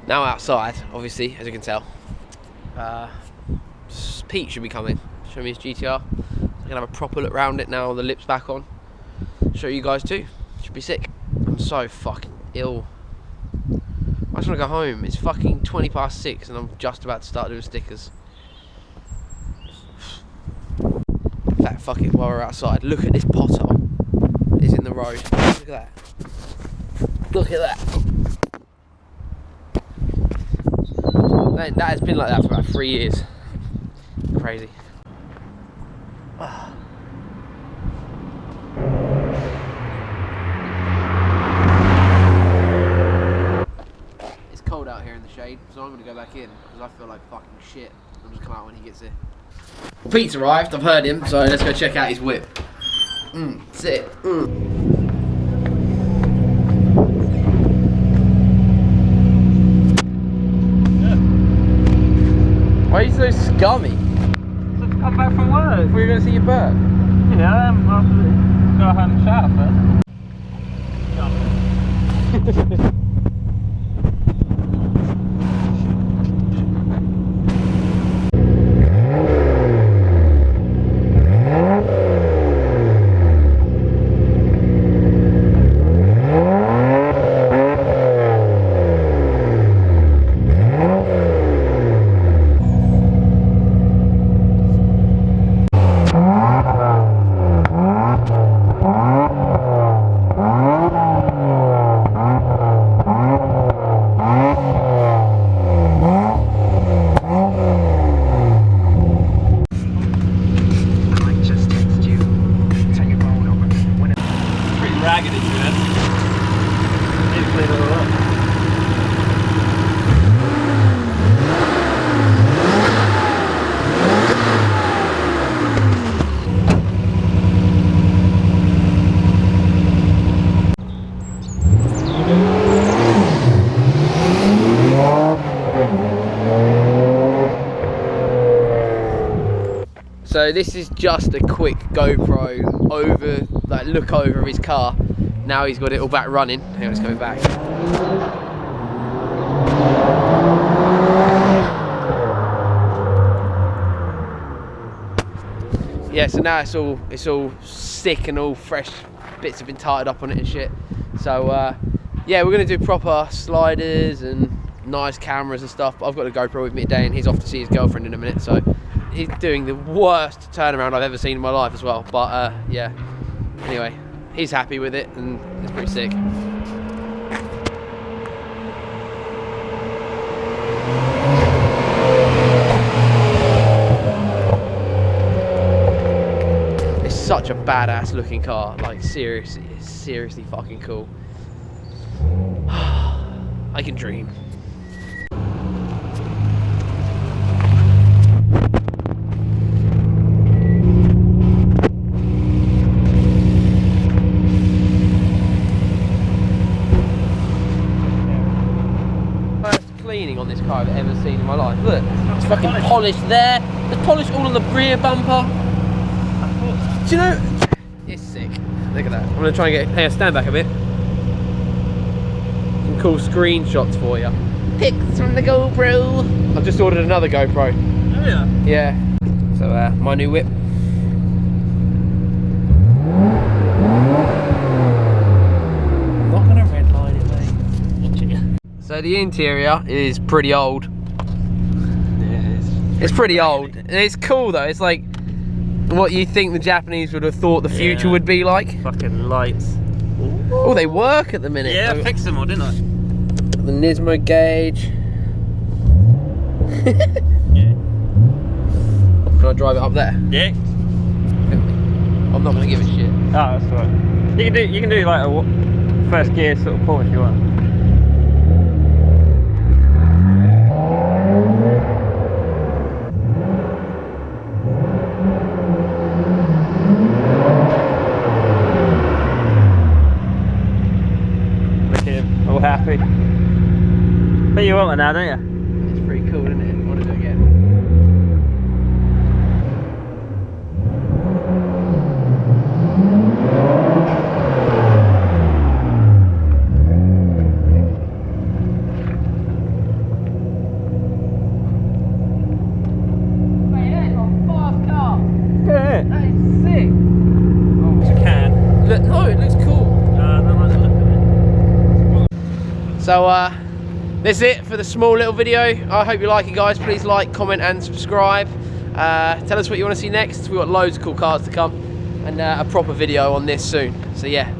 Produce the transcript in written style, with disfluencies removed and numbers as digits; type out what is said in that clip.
Now outside, obviously, as you can tell, Pete should be coming. Show me his GTR. I'm gonna have a proper look around it now. The lip's back on. Show you guys too. Should be sick. I'm so fucking ill. I just want to go home. It's fucking 6:20 and I'm just about to start doing stickers. In fact, fuck it, while we're outside, look at this pothole. It's in the road. Look at that. Look at that. That has been like that for about 3 years. Crazy. It's cold out here in the shade, so I'm going to go back in because I feel like fucking shit. I'll just come out when he gets here. Well, Pete's arrived, I've heard him, so let's go check out his whip. Sit. Why are you so scummy? Just come back from work. Were you going to see your bird? Yeah, I'm after go home and shower first. So this is just a quick GoPro over, like look over of his car. Now he's got it all back running. Hang on, it's coming back. Yeah, so now it's all sick and all fresh. Bits have been tied up on it and shit. So yeah, we're gonna do proper sliders and nice cameras and stuff. But I've got a GoPro with me today, and he's off to see his girlfriend in a minute. So he's doing the worst turnaround I've ever seen in my life as well. But yeah, anyway, he's happy with it and it's pretty sick. It's such a badass looking car, like seriously, it's seriously fucking cool. I can dream. Cleaning on this car I've ever seen in my life. Look, it's fucking polished there. There's polish all on the rear bumper. Do you know? It's sick. Look at that. I'm gonna try and get. Hey, stand back a bit. Some cool screenshots for you. Pics from the GoPro. I've just ordered another GoPro. Oh yeah. Yeah. So my new whip. I'm not gonna redline it, mate. Watching it. So the interior is pretty old. Yeah, it's pretty old. It's cool though. It's like what you think the Japanese would have thought the future would be like. Fucking lights. Oh, they work at the minute. Yeah, I fixed them all, didn't I? The Nismo gauge. Yeah. Can I drive it up there? Yeah. I'm not gonna give a shit. Oh, that's right. You can do like a first gear sort of pull if you want. All happy. But you want it now, don't you? It's pretty cool, isn't it? I want to do it again. know, it looks cool. I don't like the look of it. So that's it for the small little video. I hope you like it, guys. Please like, comment and subscribe. Tell us what you want to see next. We've got loads of cool cars to come, and a proper video on this soon. So yeah,